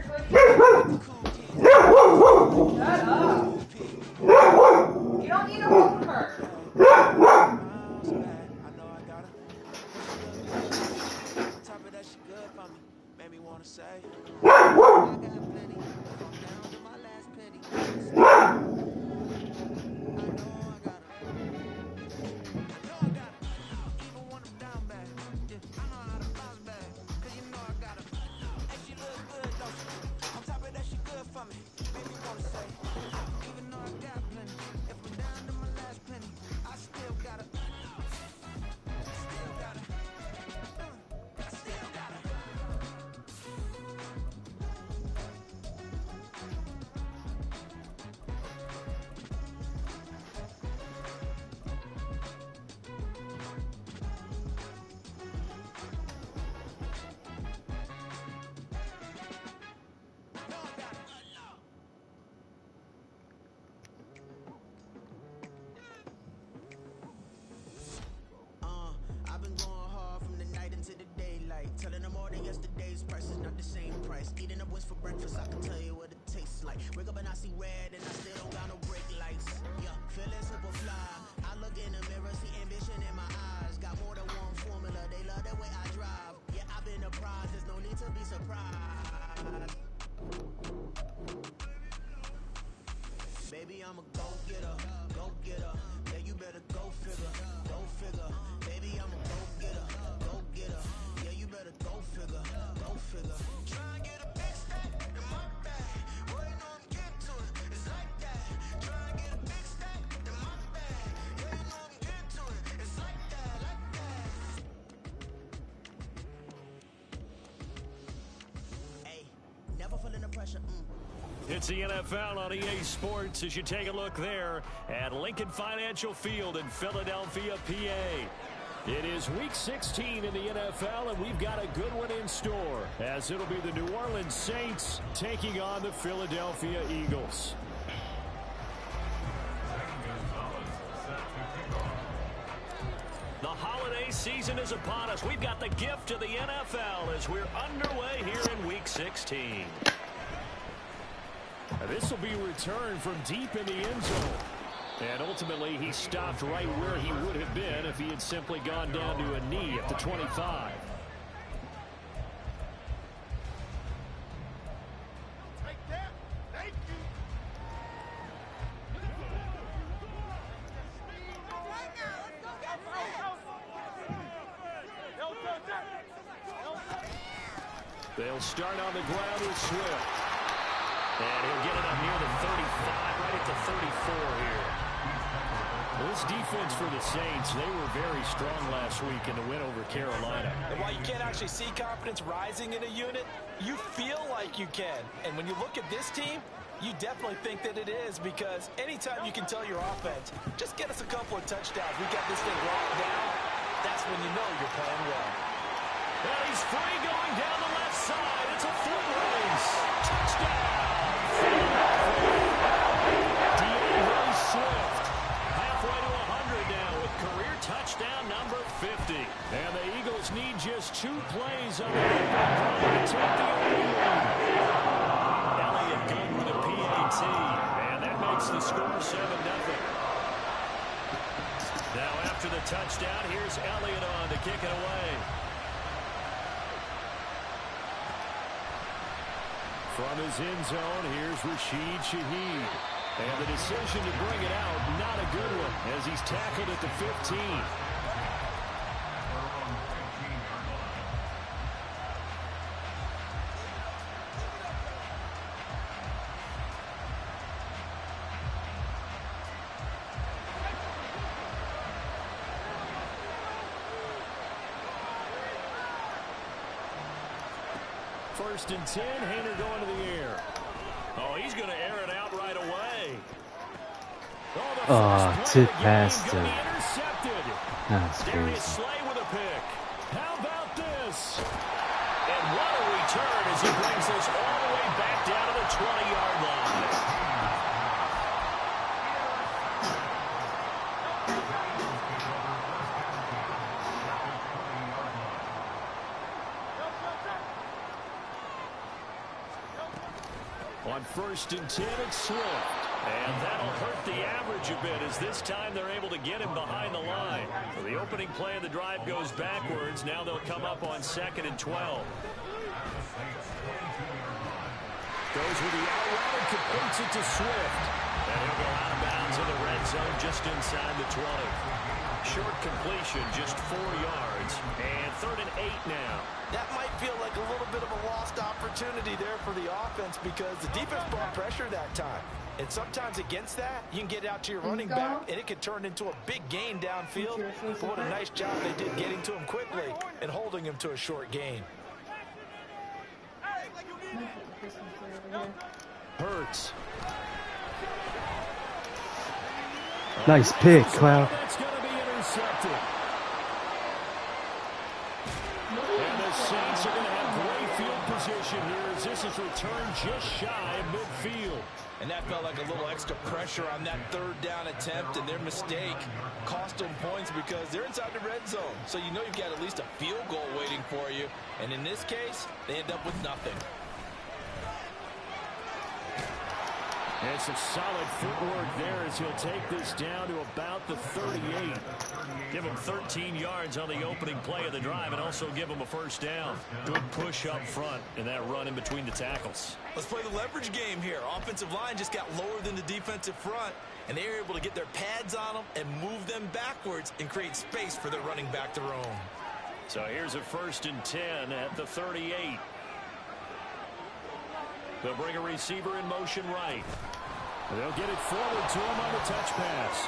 Shut up. You don't need to hold her. I've been going hard from the night into the daylight, telling them all that yesterday's price is not the same price. Eating up wings for breakfast, I can tell you what it tastes like. Wake up and I see red and I still don't got no brake lights. Yeah, feeling super fly. I look in the mirror, see ambition in my eyes. Got more than one formula, they love the way I drive. Yeah, I've been a prize, there's no need to be surprised. Baby, I'm a go-getter, go-getter. Yeah, you better go figure, go figure. Baby, I'm a go-getter, go-getter. Yeah, you better go figure, go figure. Try and get a big stack in my bag. Well, you know I'm getting to it, it's like that. Try and get a big stack in my bag. Yeah, you know I'm getting to it, it's like that, like that. Hey, never feeling the pressure, It's the NFL on EA Sports as you take a look there at Lincoln Financial Field in Philadelphia, PA. It is Week 16 in the NFL, and we've got a good one in store, as it'll be the New Orleans Saints taking on the Philadelphia Eagles. The holiday season is upon us. We've got the gift of the NFL as we're underway here in Week 16. This will be returned from deep in the end zone. And ultimately, he stopped right where he would have been if he had simply gone down to a knee at the 25. They'll start on the ground with Swift. And he'll get it up near the 35, right at the 34 here. This defense for the Saints, they were very strong last week in the win over Carolina. And while you can't actually see confidence rising in a unit, you feel like you can. And when you look at this team, you definitely think that it is, because anytime you can tell your offense, just get us a couple of touchdowns, we got this thing locked down, that's when you know you're playing well. And he's free going down the left side. It's a foot race. Touchdown. Swift, halfway to 100 now with career touchdown number 50. And the Eagles need just 2 plays on the drive to take the early lead. Elliott good with a PAT, and that makes the score 7-0. Now after the touchdown, here's Elliott on to kick it away. From his end zone, here's Rashid Shaheed. And the decision to bring it out, not a good one, as he's tackled at the 15. First and 10, Haener going to the air. Oh, he's going to air it out right away. Oh, too fast. That's crazy. Slay with a pick. How about this? And what a return as he brings this all the way back down to the 20-yard line. On 1st and 10, it's Swift. And that'll hurt the average a bit as this time they're able to get him behind the line. So the opening play of the drive goes backwards. Now they'll come up on 2nd and 12. Goes with the out route and completes it to Swift. And he'll go out of bounds in the red zone just inside the 20. Short completion, just 4 yards. And 3rd and 8 now. That might feel like a little bit of a lost opportunity there for the offense because the defense brought pressure that time. And sometimes against that, you can get out to your running back, and it can turn into a big gain downfield. But what a nice job they did getting to him quickly and holding him to a short gain. Hurts. Nice pick, Cloud. That's going to be intercepted. And the Saints are going to have great field position here as this is returned just shy of midfield. And that felt like a little extra pressure on that 3rd down attempt, and their mistake cost them points because they're inside the red zone. So you know you've got at least a field goal waiting for you. And in this case, they end up with nothing. And some solid footwork there as he'll take this down to about the 38. Give him 13 yards on the opening play of the drive and also give him a 1st down. Good push up front in that run in between the tackles. Let's play the leverage game here. Offensive line just got lower than the defensive front, and they were able to get their pads on them and move them backwards and create space for their running back to roam. So here's a 1st and 10 at the 38. They'll bring a receiver in motion right. They'll get it forward to him on the touch pass.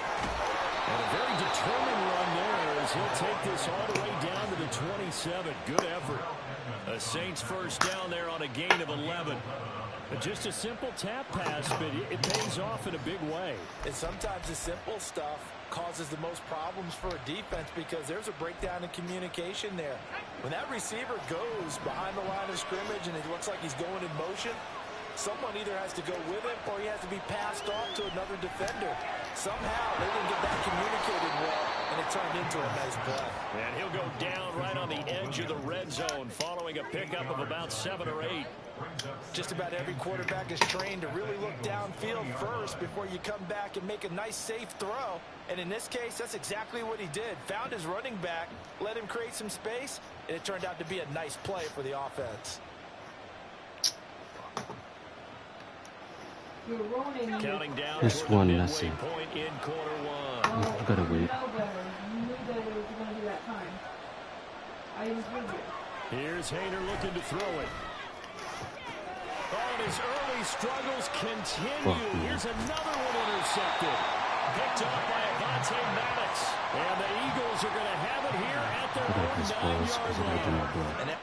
And a very determined run there as he'll take this all the way down to the 27. Good effort. A Saints 1st down there on a gain of 11. Just a simple tap pass, but it pays off in a big way. And sometimes the simple stuff causes the most problems for a defense because there's a breakdown in communication there. When that receiver goes behind the line of scrimmage and it looks like he's going in motion, someone either has to go with him or he has to be passed off to another defender. Somehow they didn't get that communicated well, and it turned into a nice play. And he'll go down right on the edge of the red zone following a pickup of about 7 or 8. Just about every quarterback is trained to really look downfield first before you come back and make a nice safe throw. And in this case, that's exactly what he did. Found his running back, let him create some space, and it turned out to be a nice play for the offense. Counting down Just toward the one, midway that's it. point in quarter 1. I gotta wait. You knew that it was going to be that time. I even told you. Here's Hayner looking to throw it. Oh, and his early struggles continue. Here's another one intercepted. Picked off by Avonte Maddox. And the Eagles are going to have it here at their I got this balls because I do not block.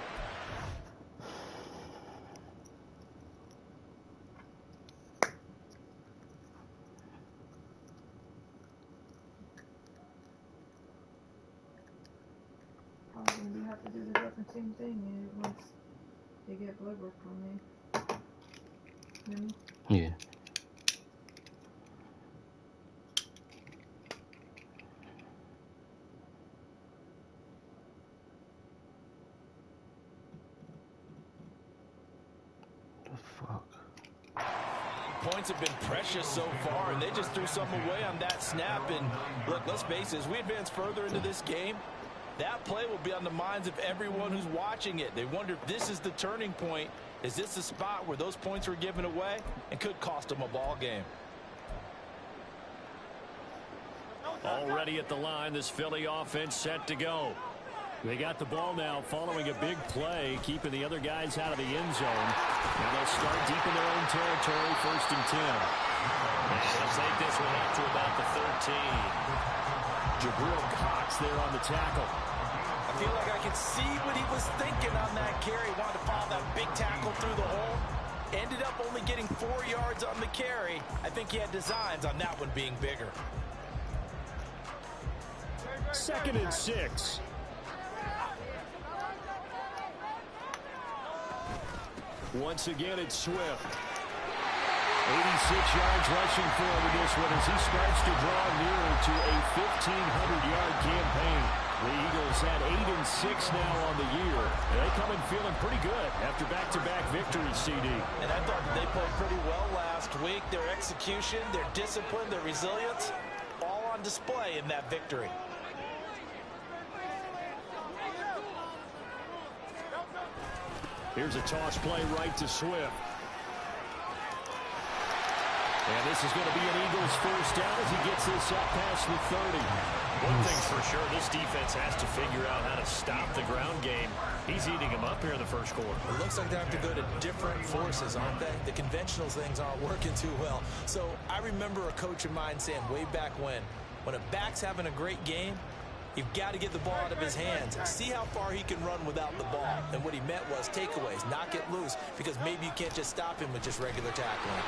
Probably have to do the same thing once they get blood work from me. Yeah. The fuck? Points have been precious so far, and they just threw some away on that snap. And look, let's face it, as we advance further into this game, that play will be on the minds of everyone who's watching it. They wonder if this is the turning point. Is this the spot where those points were given away and could cost them a ball game? Already at the line, this Philly offense set to go. They got the ball now following a big play, keeping the other guys out of the end zone. And they'll start deep in their own territory, 1st and 10. And they'll take this one up to about the 13. Jabril Cox there on the tackle. I feel like I could see what he was thinking on that carry. Wanted to follow that big tackle through the hole. Ended up only getting 4 yards on the carry. I think he had designs on that one being bigger. 2nd and 6. Once again, it's Swift. 86 yards rushing for him in this one as he starts to draw nearer to a 1,500-yard campaign. The Eagles at 8-6 now on the year. They come in feeling pretty good after back-to-back victories, CD. And I thought that they played pretty well last week. Their execution, their discipline, their resilience, all on display in that victory. Here's a toss play right to Swift. And this is going to be an Eagles first down as he gets this up past the 30. One thing's for sure, this defense has to figure out how to stop the ground game. He's eating them up here in the first quarter. It looks like they have to go to different forces, aren't they? The conventional things aren't working too well. So I remember a coach of mine saying way back when a back's having a great game, you've got to get the ball out of his hands. See how far he can run without the ball. And what he meant was takeaways, knock it loose, because maybe you can't just stop him with just regular tackling.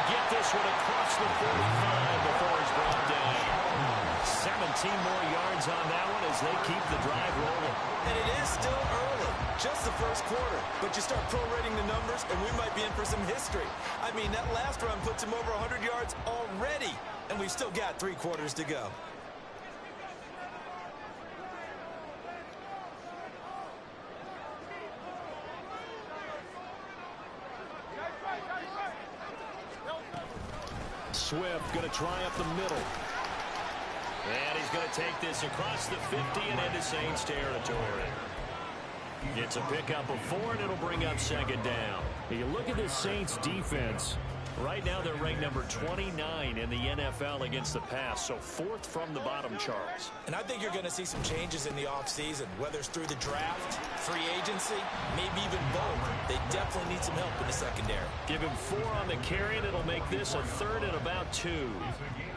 Get this one across the 45 before he's brought down. 17 more yards on that one as they keep the drive rolling. And it is still early, just the first quarter. But you start prorating the numbers, and we might be in for some history. I mean, that last run puts him over 100 yards already, and we've still got 3 quarters to go. Swift going to try up the middle. And he's going to take this across the 50 and into Saints territory. Gets a pickup of 4, and it'll bring up second down. You look at this Saints defense. Right now they're ranked number 29 in the NFL against the pass, so 4th from the bottom charts. And I think you're going to see some changes in the offseason, whether it's through the draft, free agency, maybe even both. They definitely need some help in the secondary. Give him 4 on the carry, and it'll make this a 3rd and about 2.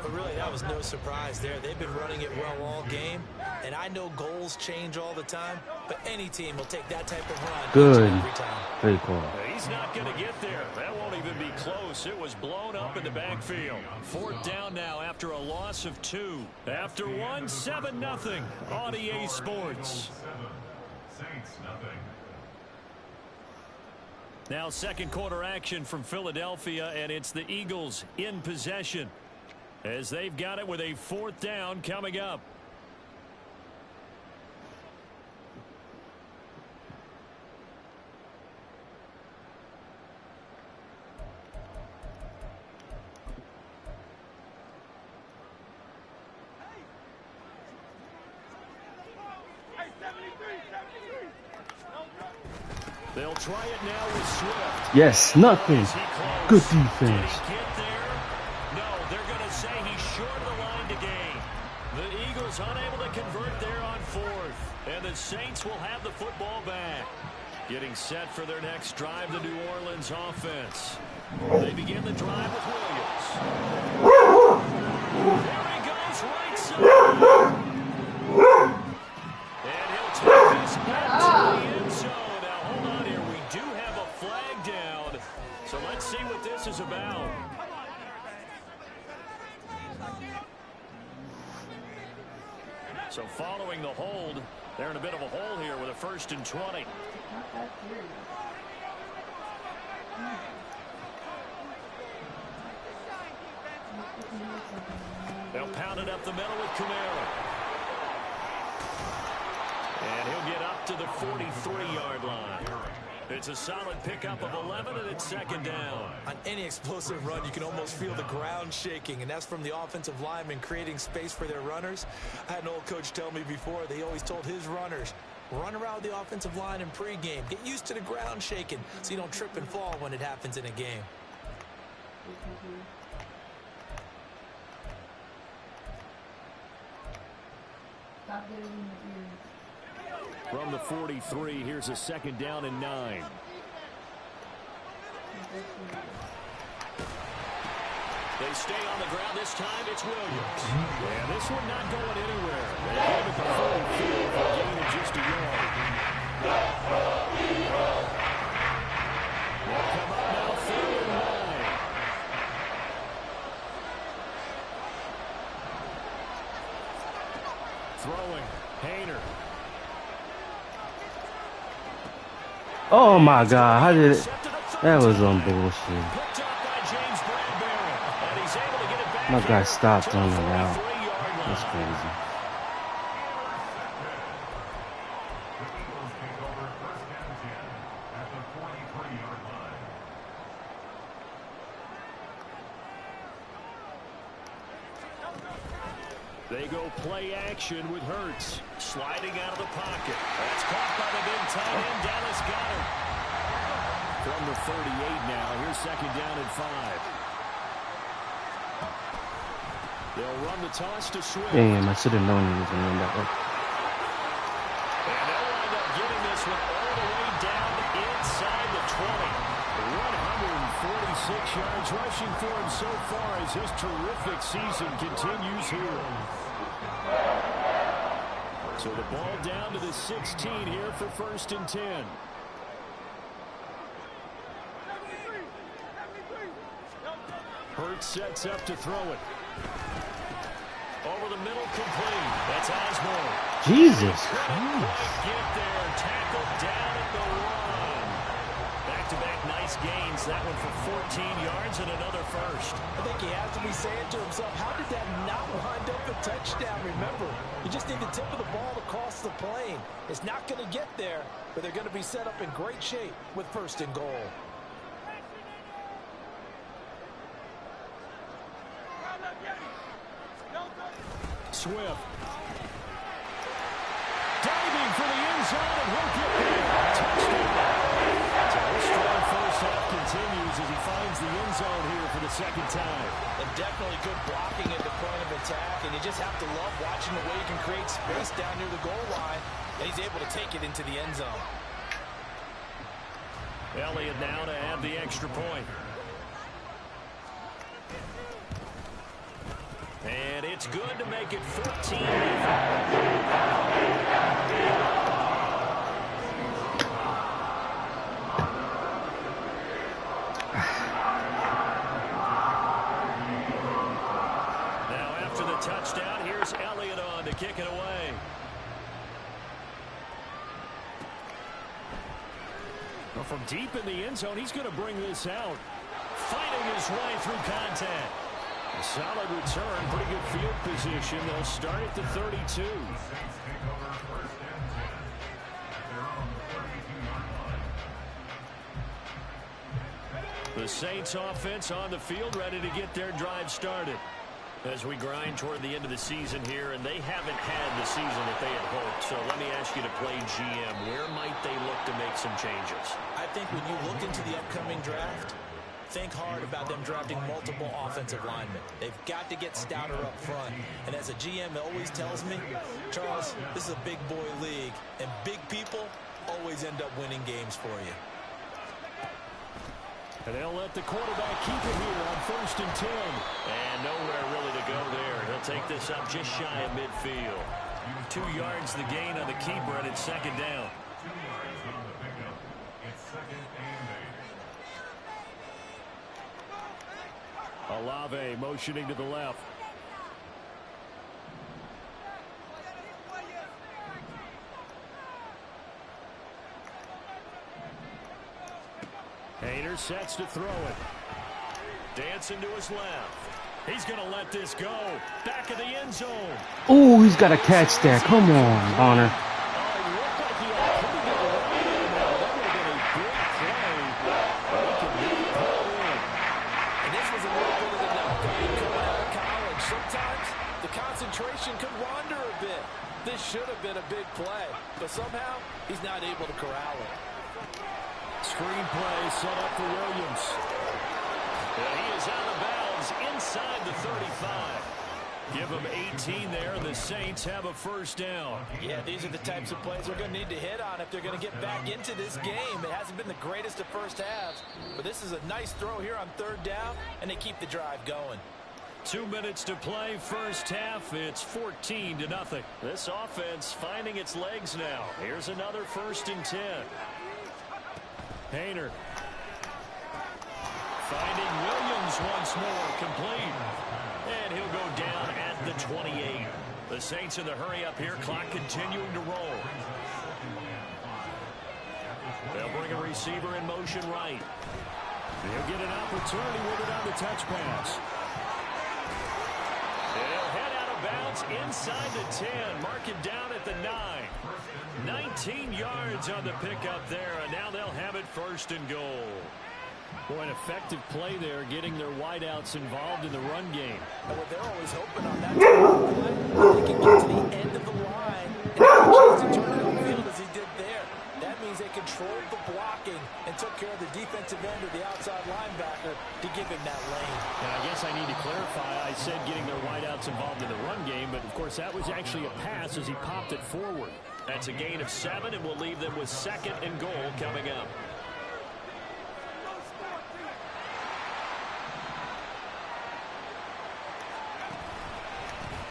But really, that was no surprise there. They've been running it well all game, and I know goals change all the time, but any team will take that type of run Good. every time. Very cool. He's not going to get there. That won't even be close. It was blown up in the backfield. 4th down now after a loss of 2. After 1, 7-0 on EA Sports. Now second quarter action from Philadelphia, and it's the Eagles in possession as they've got it with a 4th down coming up. They'll try it now with Swift. Yes, nothing. Good defense. Did he get there? No, they're going to say he's short of the line to gain. The Eagles unable to convert there on 4th. And the Saints will have the football back. Getting set for their next drive, the New Orleans offense. They begin the drive with Williams. There he goes, right side. And he'll take this back to the end zone. So let's see what this is about. So following the hold, they're in a bit of a hole here with a 1st and 20. They'll pound it up the middle with Kamara. And he'll get up to the 43-yard line. It's a solid pickup of 11, and it's second down. On any explosive run, you can almost feel the ground shaking, and that's from the offensive linemen creating space for their runners. I had an old coach tell me before, they always told his runners, run around the offensive line in pregame. Get used to the ground shaking so you don't trip and fall when it happens in a game. Stop getting in the ears. From the 43, here's a second down and 9. They stay on the ground. This time it's Williams. And this one not going anywhere. They gave it the full field for a gain of just a yard. They'll come up now 3rd and 9. Throwing. Hayner. Oh my God! How did it? That was on bullshit. My guy stopped on the route. line. That's crazy. They go play action with Hurts. Sliding out of the pocket. That's caught by the big tight end, Dallas Goedert. From the 38 now. Here's second down and 5. They'll run the toss to Swift. Damn, I should have known he was going to run that way. And they'll wind up getting this one all the way down inside the 20. 146 yards rushing for him so far as his terrific season continues here. So the ball down to the 16 here for 1st and 10. Hurts sets up to throw it. Over the middle, complete. That's Osborne. Jesus Christ. Get there. Tackled down at the one. Back-to-back nice gains. That one for 14 yards and another first. I think he has to be saying to himself, how did that not wind up a touchdown? Remember, you just need the tip of the ball across the plane. It's not going to get there, but they're going to be set up in great shape with 1st and goal. Swift. Diving for the end zone, and he'll get there. Touchdown. So this strong first half continues as he finds the end zone here for the second time. And definitely good blocking at the point of attack, and you just have to love watching the way he can create space down near the goal line, and he's able to take it into the end zone. Elliott now to add the extra point. And it's good to make it 14. Now after the touchdown, here's Elliott on to kick it away. Well, from deep in the end zone, he's going to bring this out. Fighting his way through contact. A solid return, pretty good field position. They'll start at the 32. The Saints offense on the field, ready to get their drive started. As we grind toward the end of the season here, and they haven't had the season that they had hoped. So let me ask you to play GM. Where might they look to make some changes? I think when you look into the upcoming draft, think hard about them drafting multiple offensive linemen. They've got to get stouter up front. And as a GM always tells me, Charles, this is a big boy league, and big people always end up winning games for you. And they'll let the quarterback keep it here on 1st and 10. And nowhere really to go there. He'll take this up just shy of midfield. 2 yards the gain on the keeper, and it's second down. Olave motioning to the left. Hayner sets to throw it. Dancing to his left. He's going to let this go. Back of the end zone. Oh, he's got to catch that. Come on, Bonner. Sometimes the concentration could wander a bit. This should have been a big play, but somehow he's not able to corral it. Screen play set up for Williams. And he is out of bounds inside the 35. Give him 18 there, and the Saints have a first down. Yeah, these are the types of plays they're going to need to hit on if they're going to get back into this game. It hasn't been the greatest of first halves, but this is a nice throw here on 3rd down, and they keep the drive going. 2 minutes to play, first half. It's 14-0. This offense finding its legs now. Here's another 1st and 10. Hayner finding Williams once more, complete. And he'll go down at the 28. The Saints in the hurry up here, clock continuing to roll. They'll bring a receiver in motion right. He'll get an opportunity with it on the touch pass. He'll head out of of bounds inside the 10. Mark it down at the 9. 19 yards on the pickup there, and now they'll have it 1st and goal. Boy, an effective play there, getting their wideouts involved in the run game. And what they're always hoping on that play, they can get to the end of the line and have a chance to turn it upfield as he did there. That means they controlled the blocking and took care of the defensive end of the outside linebacker to give him that lane. And I guess I need to clarify, I said getting their wideouts involved in the run game, but of course that was actually a pass as he popped it forward. That's a gain of 7, and we'll leave them with 2nd and goal coming up.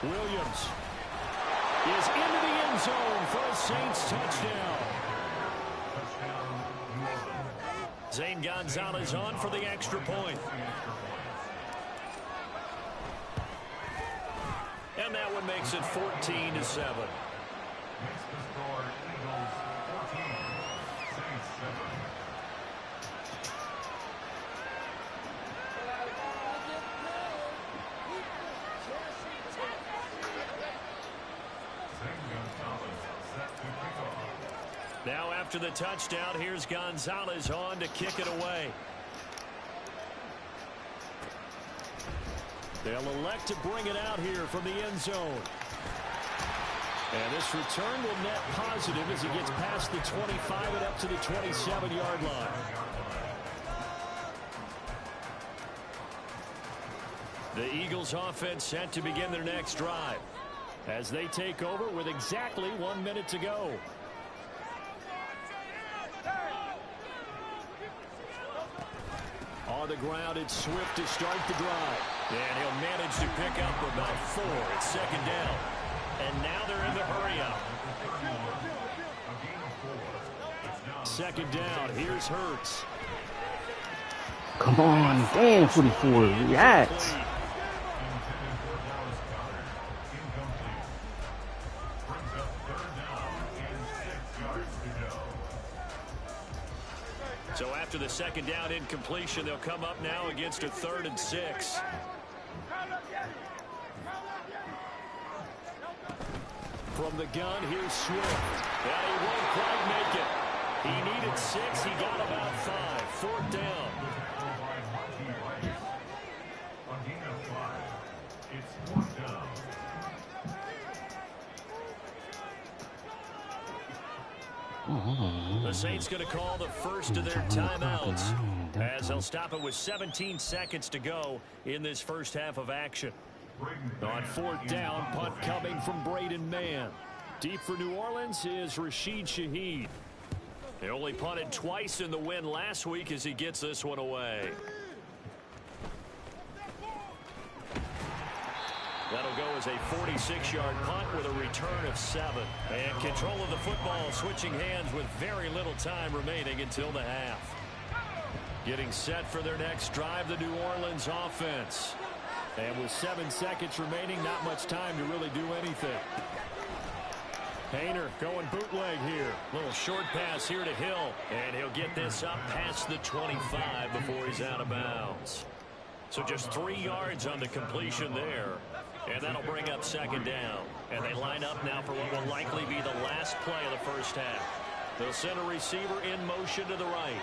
Williams is into the end zone for a Saints touchdown. Zane Gonzalez on for the extra point. And that one makes it 14-7. Now after the touchdown, here's Gonzalez on to kick it away. They'll elect to bring it out here from the end zone. And this return will net positive as he gets past the 25 and up to the 27-yard line. The Eagles offense set to begin their next drive as they take over with exactly 1 minute to go. On the ground, it's Swift to start the drive. And he'll manage to pick up about 4. It's 2nd down. And now they're in the hurry-up. 2nd down. Here's Hurts. Come on, damn, 44. React. So after the 2nd down incompletion, they'll come up now against a 3rd and 6. From the gun, here's Swift. And he won't quite make it. He needed 6. He got about 5. 4th down. The Saints going to call the first of their timeouts as they'll stop it with 17 seconds to go in this first half of action. On 4th down, punt coming from Braden Mann. Deep for New Orleans is Rashid Shaheed. They only punted twice in the win last week as he gets this one away. That'll go as a 46-yard punt with a return of 7. And control of the football switching hands with very little time remaining until the half. Getting set for their next drive, the New Orleans offense. And with 7 seconds remaining, not much time to really do anything. Hayner going bootleg here. Little short pass here to Hill. And he'll get this up past the 25 before he's out of bounds. So just 3 yards on the completion there. And that'll bring up 2nd down. And they line up now for what will likely be the last play of the first half. They'll send a receiver in motion to the right.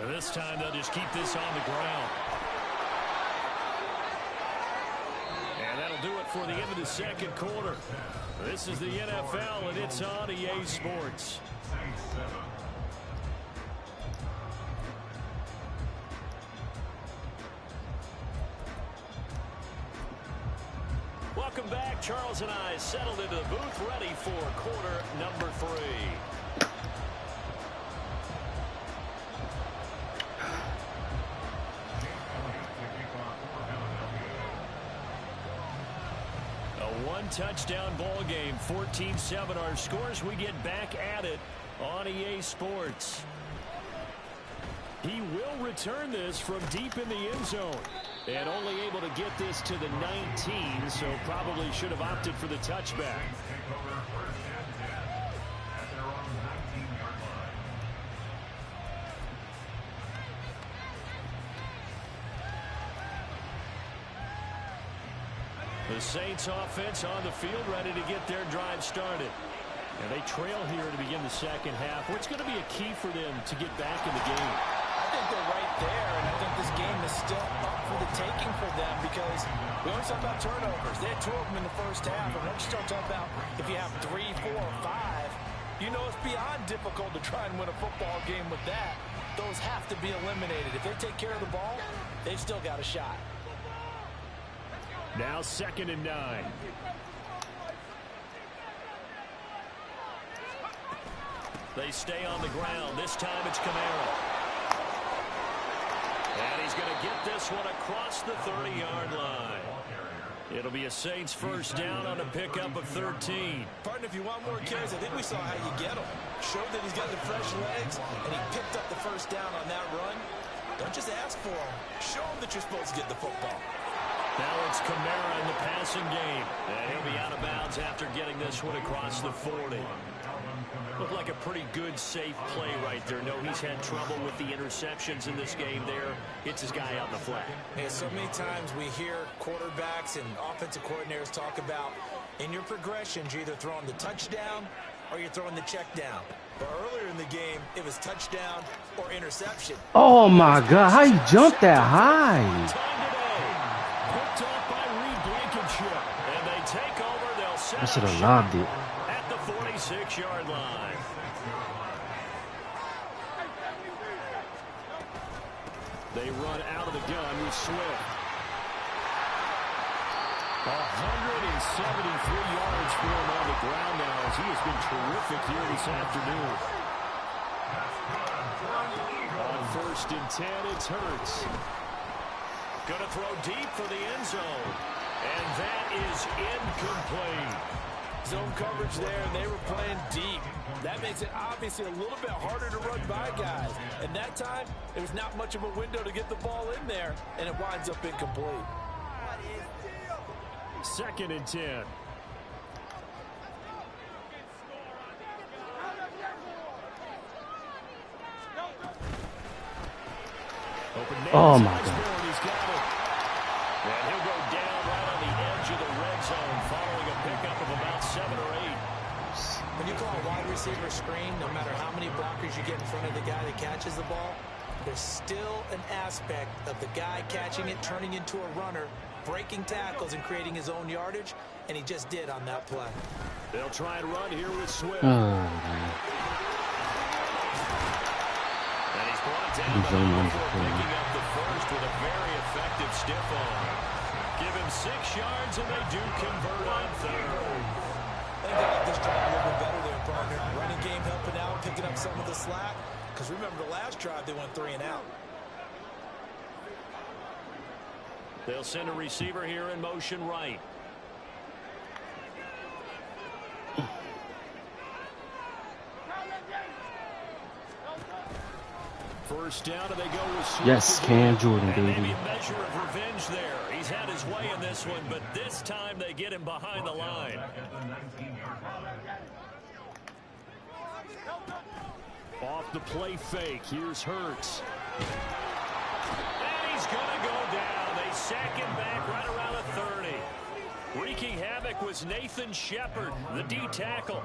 And this time they'll just keep this on the ground. And that'll do it for the end of the 2nd quarter. This is the NFL, and it's on EA Sports. Welcome back. Charles and I settled into the booth, ready for quarter number 3. Touchdown ball game, 14-7 our scores. We get back at it on EA Sports. He will return this from deep in the end zone. And only able to get this to the 19, so probably should have opted for the touchback. The Saints offense on the field, ready to get their drive started. And they trail here to begin the second half. What's going to be a key for them to get back in the game? I think they're right there, and I think this game is still up for the taking for them because we always talk about turnovers. They had 2 of them in the first half, and once you start talking about if you have 3, 4, or 5, you know it's beyond difficult to try and win a football game with that. Those have to be eliminated. If they take care of the ball, they've still got a shot. Now 2nd and 9. They stay on the ground. This time it's Kamara. And he's going to get this one across the 30-yard line. It'll be a Saints first down on a pickup of 13. Partner, if you want more carries, I think we saw how you get them. Showed that he's got the fresh legs, and he picked up the first down on that run. Don't just ask for them. Show them that you're supposed to get the football. Now it's Kamara in the passing game. And he'll be out of bounds after getting this one across the 40. Looked like a pretty good, safe play right there. No, he's had trouble with the interceptions in this game there. Hits his guy out in the flat. Yeah, so many times we hear quarterbacks and offensive coordinators talk about in your progressions, you're either throwing the touchdown or you're throwing the check down. But earlier in the game, it was touchdown or interception. Oh, my God. How you jump that high? Picked off by Reed Blankenship. And they take over. They'll set I should have lobbed it. At the 46-yard line. They run out of the gun with Swift. 173 yards for him on the ground now as he has been terrific here this afternoon. On 1st and 10, it's Hurts. Going to throw deep for the end zone. And that is incomplete. Zone coverage there, and they were playing deep. That makes it obviously a little bit harder to run by guys. And that time, there was not much of a window to get the ball in there, and it winds up incomplete. 2nd and 10. Oh, my God. He's got it. And he'll go down right on the edge of the red zone following a pickup of about 7 or 8. When you call a wide receiver screen, no matter how many blockers you get in front of the guy that catches the ball, there's still an aspect of the guy catching it, turning into a runner, breaking tackles and creating his own yardage, and he just did on that play. They'll try and run here with Swift. Oh, And he's brought down before picking up the first with a very effective stiff arm. Give him 6 yards, and they do convert on 3rd. I think they like this drive a little bit better there, partner. Running game helping out, picking up some of the slack. Because remember, the last drive, they went 3 and out. They'll send a receiver here in motion right. First down, and they go with Swift. yes, Cam Jordan, and maybe baby. a measure of revenge there. He's had his way in this one, but this time they get him behind the line. Off the play fake, here's Hurts. And he's going to go down. They sack him back right around the 30. Wreaking havoc was Nathan Shepard, the D tackle.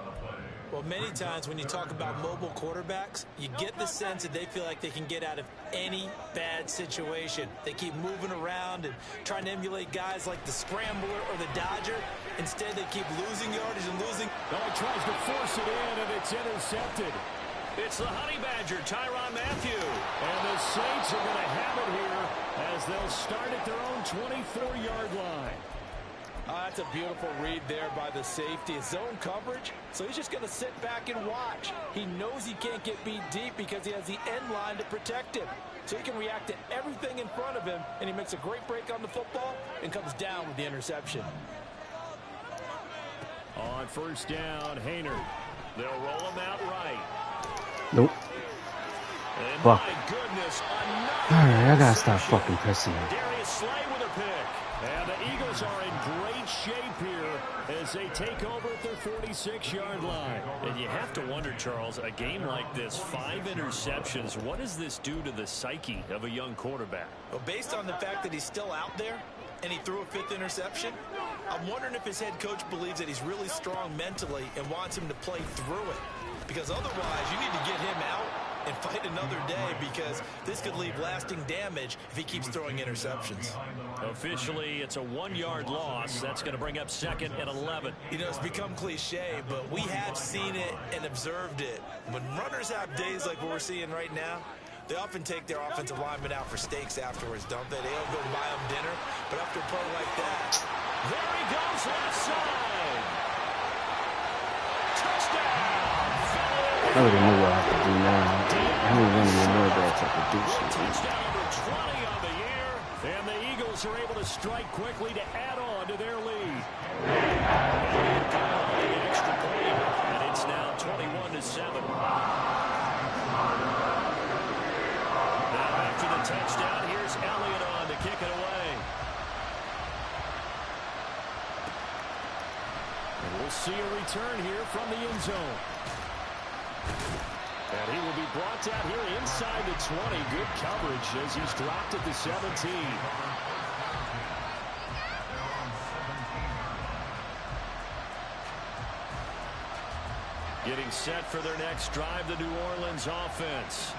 Well, many times when you talk about mobile quarterbacks, you get the sense that they feel like they can get out of any bad situation. They keep moving around and trying to emulate guys like the Scrambler or the Dodger. Instead, they keep losing yardage and losing. Oh, he tries to force it in, and it's intercepted. It's the Honey Badger, Tyrann Mathieu. And the Saints are going to have it here as they'll start at their own 24-yard line. That's a beautiful read there by the safety. Zone coverage, so he's just going to sit back and watch. He knows he can't get beat deep because he has the end line to protect him. So he can react to everything in front of him, and he makes a great break on the football and comes down with the interception. On first down, Haener. They'll roll him out right. Nope. Fuck. Alright, I gotta stop fucking pressing it. Darius Slay with a pick. And the Eagles are in great shape here as they take over at their 46-yard line. And you have to wonder, Charles, a game like this, 5 interceptions, what does this do to the psyche of a young quarterback? Well, based on the fact that he's still out there and he threw a 5th interception, I'm wondering if his head coach believes that he's really strong mentally and wants him to play through it. Because otherwise, you need to get him out and fight another day, because this could leave lasting damage if he keeps throwing interceptions. Officially, it's a 1-yard loss. That's going to bring up 2nd and 11. You know, it's become cliche, but we have seen it and observed it. When runners have days like what we're seeing right now, they often take their offensive linemen out for steaks afterwards, don't they? They don't go buy them dinner, but after a play like that, there he goes left side. Touchdown. I already knew what I have to do now. I knew one of your more backs I could do shit. Touchdown number 20 on the year, and the Eagles are able to strike quickly to add on to their lead. The extra point, and it's now 21-7. Now after the touchdown, here's Elliott on to kick it away. And we'll see a return here from the end zone. And he will be brought down here inside the 20. Good coverage as he's dropped at the 17. Getting set for their next drive, the New Orleans offense.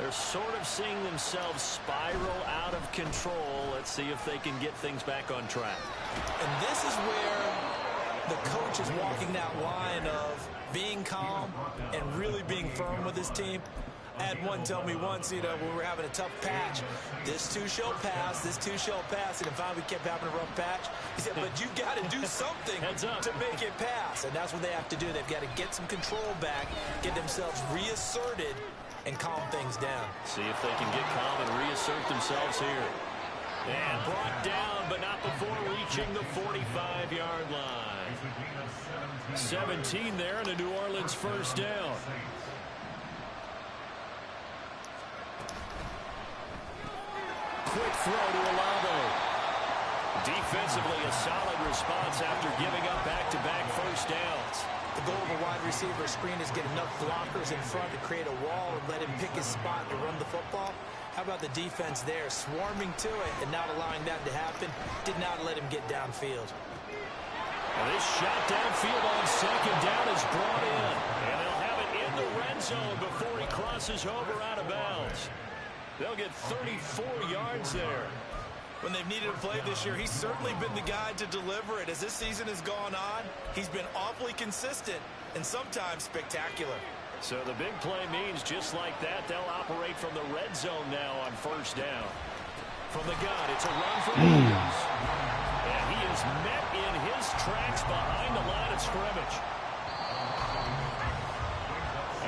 They're sort of seeing themselves spiral out of control. Let's see if they can get things back on track. and this is where the coach is walking that line of being calm and really being firm with his team. I had one tell me once, you know, when we were having a tough patch, this too shall pass, this too shall pass, and finally we kept having a rough patch. He said, but you got to do something to make it pass, and that's what they have to do. They've got to get some control back, get themselves reasserted, and calm things down. See if they can get calm and reassert themselves here. And brought down, but not before reaching the 45-yard line. 17 there, and a New Orleans first down. Quick throw to Olave. Defensively, a solid response after giving up back-to-back first downs. The goal of a wide receiver screen is get enough blockers in front to create a wall and let him pick his spot to run the football. How about the defense there, swarming to it and not allowing that to happen? Did not let him get downfield. Well, this shot downfield on second down is brought in. And they'll have it in the red zone before he crosses over out of bounds. They'll get 34 yards there. When they've needed a play this year, he's certainly been the guy to deliver it. As this season has gone on, he's been awfully consistent and sometimes spectacular. So the big play means just like that, they'll operate from the red zone now on first down. From the gun, it's a run for the Eagles. And he is met in his tracks behind the line of scrimmage.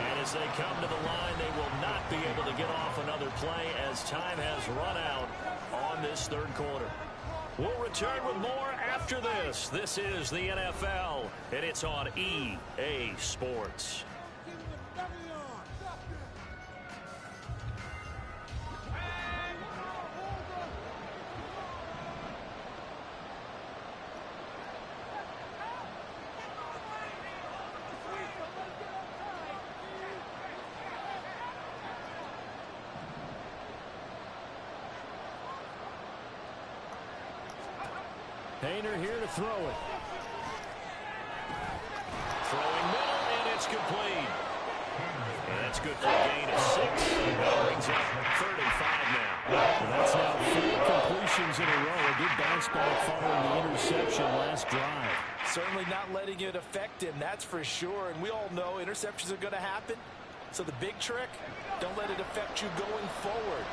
And as they come to the line, they will not be able to get off another play as time has run out on this third quarter. We'll return with more after this. This is the NFL, and it's on EA Sports. Hayner here to throw it. Throwing middle, and it's complete. And that's good for a gain of 6. That brings up 35 now. Well, that's now 4 completions in a row. A good bounce back following the interception last drive. Certainly not letting it affect him, that's for sure. And we all know interceptions are going to happen. So the big trick, don't let it affect you going forward.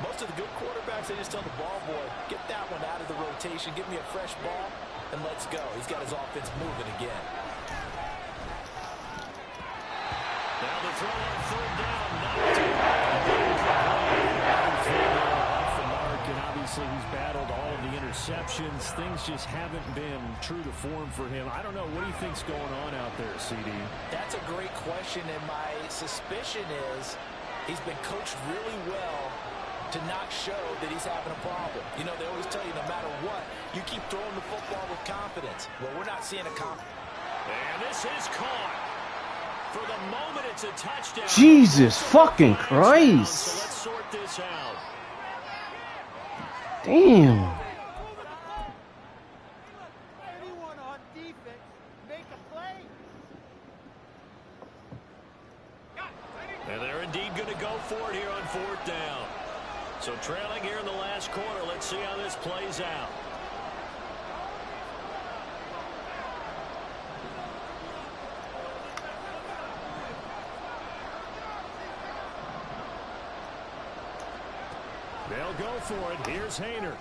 Most of the good quarterbacks, they just tell the ball boy, get that one out of the rotation, give me a fresh ball, and let's go. He's got his offense moving again. Now the throw on third down, not Off the mark, and obviously he's battled all of the interceptions. Things just haven't been true to form for him. I don't know. What do you think's going on out there, CD? That's a great question, and my suspicion is He's been coached really well to not show that he's having a problem. You know, they always tell you no matter what, you keep throwing the football with confidence. Well, we're not seeing a confidence. And this is caught. For the moment, it's a touchdown. Jesus fucking Christ. So let's sort this out. Damn. Anyone on defense make a play? And they're indeed going to go for it here on 4th down. So trailing here in the last quarter. Let's see how this plays out. They'll go for it. Here's Hayner.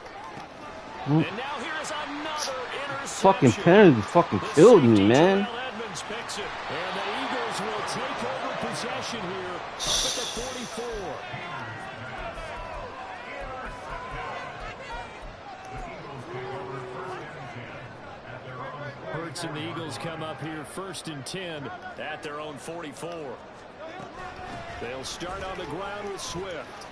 And now here's another interception. Fucking penalty fucking killed me, man. Edmonds picks it. And the Eagles will take over possession here up at the 44. Hurts and the Eagles come up here 1st and 10 at their own 44. They'll start on the ground with Swift.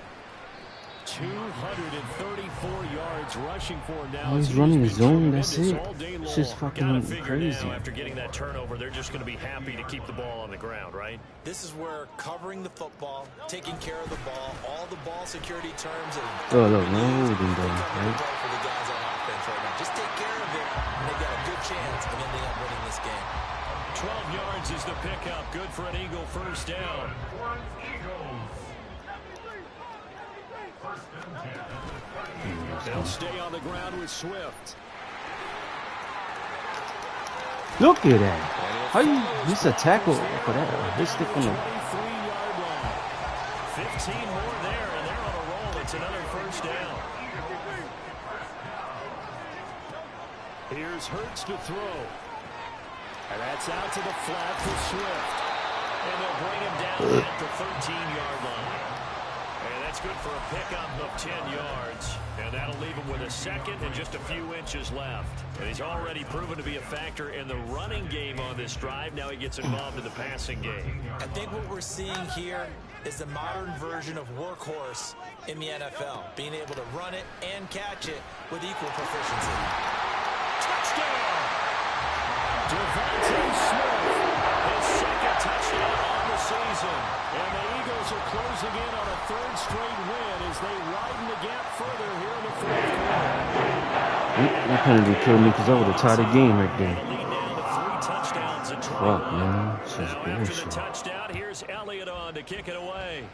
234 yards rushing for him now. Oh, he's running his zone, that's it. It's just fucking crazy. Now, after getting that turnover, they're just going to be happy to keep the ball on the ground, right? This is where covering the football, taking care of the ball, all the ball security terms. Oh, look, no holding though, right? For the guys on offense right now. Just take care of it, and they got a good chance of ending up winning this game. 12 yards is the pickup. Good for an Eagle 1st down. They'll stay on the ground with Swift. Look at that. How you miss a tackle for that? They stick on the 23-yard line. 15 more there, and they're on a roll. It's another 1st down. Here's Hurts to throw. And that's out to the flat for Swift. And they'll bring him down at the 13-yard line. And that's good for a pickup of 10 yards. And that'll leave him with a 2nd and just a few inches left. And he's already proven to be a factor in the running game on this drive. Now he gets involved in the passing game. I think what we're seeing here is the modern version of workhorse in the NFL. Being able to run it and catch it with equal proficiency. Touchdown! Devontae Smith, his 2nd touchdown on the season. And the Eagles are closing in on a 3rd straight win as they widen the gap further here in the 4th quarter. That penalty killed me because I would have tied the game right there. Lead down to 3 touchdowns in 12. Fuck, man. This is Now after the bullshit. touchdown, here's Elliott on to kick it away.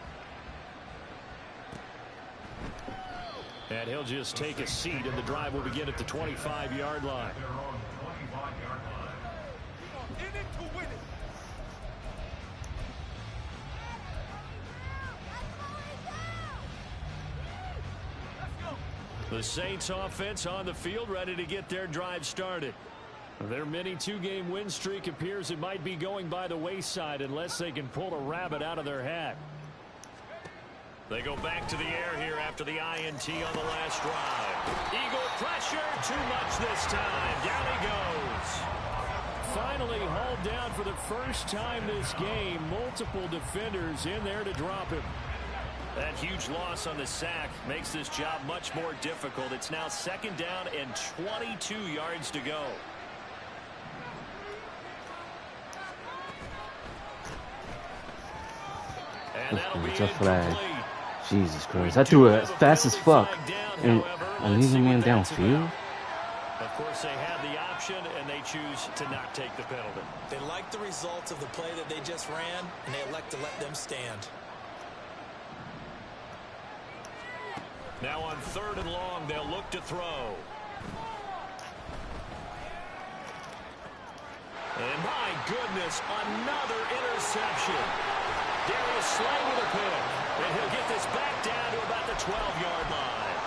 And he'll just take a seat, and the drive will begin at the 25-yard line. The Saints offense on the field, ready to get their drive started. Their mini 2-game win streak appears it might be going by the wayside unless they can pull a rabbit out of their hat. They go back to the air here after the INT on the last drive. Eagle pressure, too much this time. Down he goes. Finally hauled down for the first time this game. Multiple defenders in there to drop him. That huge loss on the sack makes this job much more difficult. It's now 2nd down and 22 yards to go. And that'll be It's a flag. incomplete. Jesus Christ. I threw it fast as fuck. And I'm leaving man downfield? Of course, they have the option, and they choose to not take the penalty. They like the results of the play that they just ran, and they elect to let them stand. Now on 3rd and long, they'll look to throw. And my goodness, another interception. Darius Slay with a pick. And he'll get this back down to about the 12-yard line.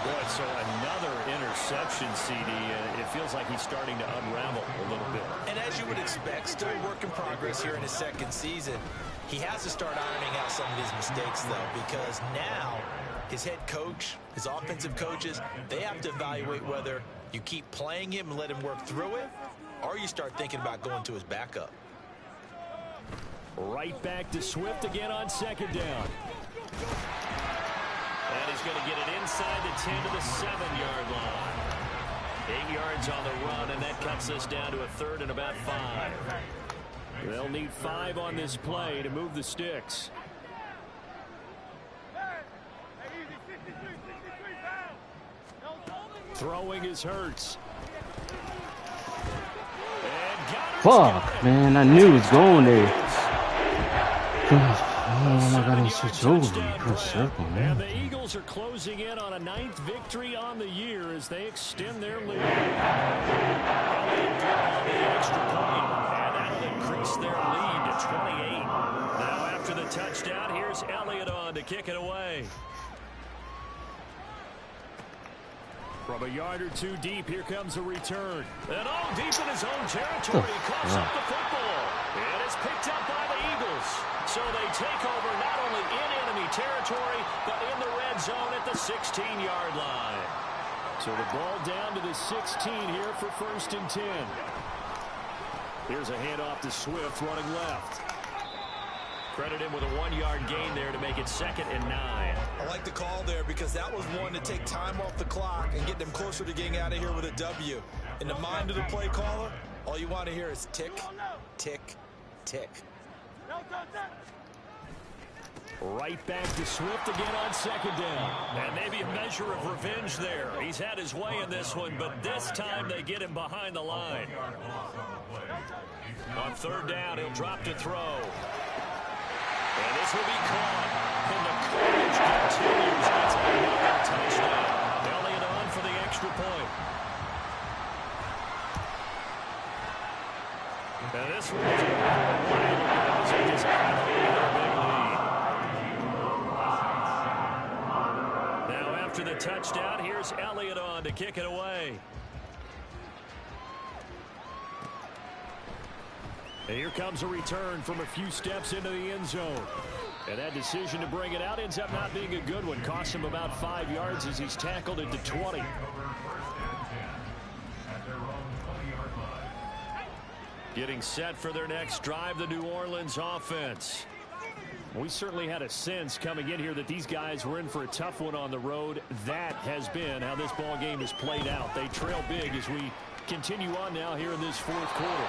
Boy, so another interception, CD. It feels like he's starting to unravel a little bit. And as you would expect, still work in progress here in his 2nd season. He has to start ironing out some of his mistakes, though, because now his head coach, his offensive coaches, they have to evaluate whether you keep playing him and let him work through it, or you start thinking about going to his backup. Right back to Swift again on second down. And he's going to get it inside the 10 to the 7-yard line. 8 yards on the run, and that cuts us down to a 3rd and about 5. They'll need 5 on this play to move the sticks. Throwing is Hurts. Fuck, man, I knew it was going there. Oh my God, he switched over. Circle, man. And the Eagles are closing in on a 9th victory on the year as they extend their lead. Elliott on the extra point, and that'll increase their lead to 28. Now after the touchdown, here's Elliott on to kick it away. From a yard or two deep, here comes a return. And all deep in his own territory, coughs up the football. And it's picked up by the Eagles. So they take over not only in enemy territory, but in the red zone at the 16-yard line. So the ball down to the 16 here for 1st and 10. Here's a handoff to Swift running left. Credit him with a 1-yard gain there to make it 2nd and 9. I like the call there because that was one to take time off the clock and get them closer to getting out of here with a W. In the mind of the play caller, all you want to hear is tick, tick, tick. Right back to Swift again on 2nd down. And maybe a measure of revenge there. He's had his way in this one, but this time they get him behind the line. On 3rd down, he'll drop to throw. And this will be caught. And the coverage continues. That's another touchdown. Elliott on for the extra point. And this one is a while as they just have a big lead. Now after the touchdown, here's Elliott on to kick it away. And here comes a return from a few steps into the end zone. And that decision to bring it out ends up not being a good one. Costs him about 5 yards as he's tackled at the 20. Getting set for their next drive, the New Orleans offense. We certainly had a sense coming in here that these guys were in for a tough one on the road. That has been how this ball game has played out. They trail big as we continue on now here in this 4th quarter.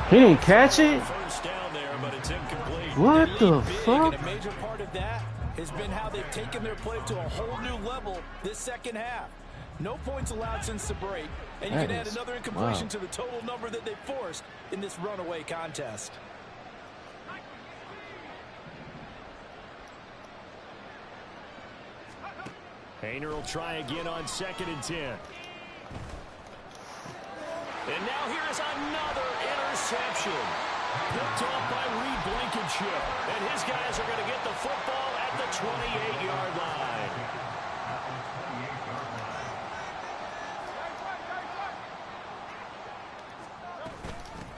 He didn't catch it? First down there, but it's incomplete. What the fuck? And a major part of that has been how they've taken their play to a whole new level this 2nd half. No points allowed since the break, and you can add another incompletion to the total number that they forced in this runaway contest. Hayner will try again on 2nd and 10. And now here is another interception. Picked off by Reed Blankenship. And his guys are going to get the football at the 28-yard line.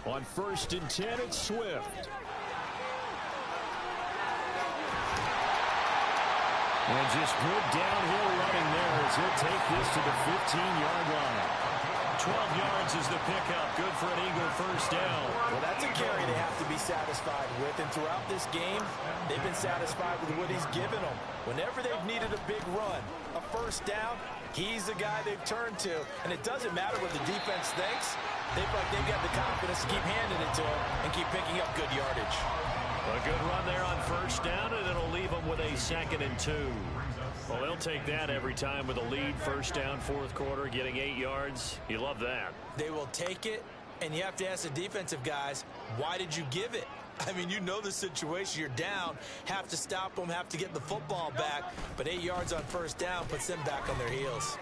On 1st and 10, it's Swift. And just good downhill running there as he'll take this to the 15-yard line. 12 yards is the pickup. Good for an Eagle first down. Well, that's a carry they have to be satisfied with. And throughout this game, they've been satisfied with what he's given them. Whenever they've needed a big run, a first down, he's the guy they've turned to. And it doesn't matter what the defense thinks. They've got the confidence to keep handing it to him and keep picking up good yardage. A good run there on first down, and it'll leave them with a 2nd and 2. Well, they'll take that every time with a lead. First down, 4th quarter, getting 8 yards. You love that. They will take it, and you have to ask the defensive guys, why did you give it? I mean, you know the situation. You're down, have to stop them, have to get the football back. But 8 yards on first down puts them back on their heels.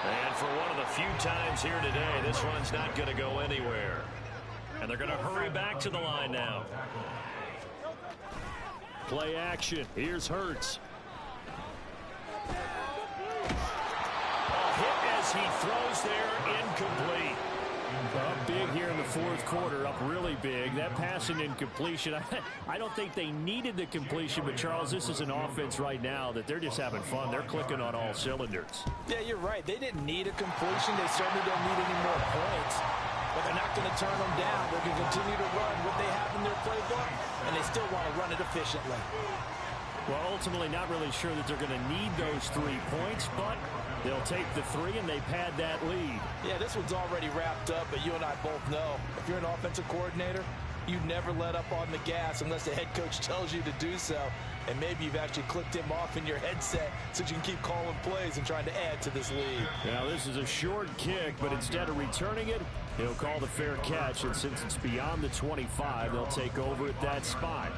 And for one of the few times here today, this one's not going to go anywhere. And they're going to hurry back to the line now. Play action. Here's Hurts. A hit as he throws there, incomplete. Up big here in the 4th quarter, up really big. That pass and incompletion, I don't think they needed the completion, but Charles, this is an offense right now that they're just having fun. They're clicking on all cylinders. Yeah, you're right. They didn't need a completion. They certainly don't need any more points. but they're not going to turn them down. They're going to continue to run what they have in their playbook, and they still want to run it efficiently. Well, ultimately not really sure that they're going to need those 3 points, but they'll take the 3 and they pad that lead. Yeah, this one's already wrapped up, but you and I both know if you're an offensive coordinator, you never let up on the gas unless the head coach tells you to do so. And maybe you've actually clicked him off in your headset so you can keep calling plays and trying to add to this lead. Now, this is a short kick, but instead of returning it, he'll call the fair catch. And since it's beyond the 25, they'll take over at that spot.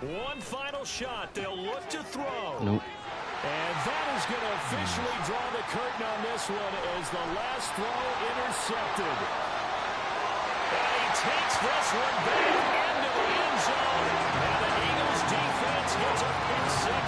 One final shot. They'll look to throw. Nope. And that is going to officially draw the curtain on this one as the last throw intercepted. And he takes this one back into the end zone. And the Eagles defense gets a pick six.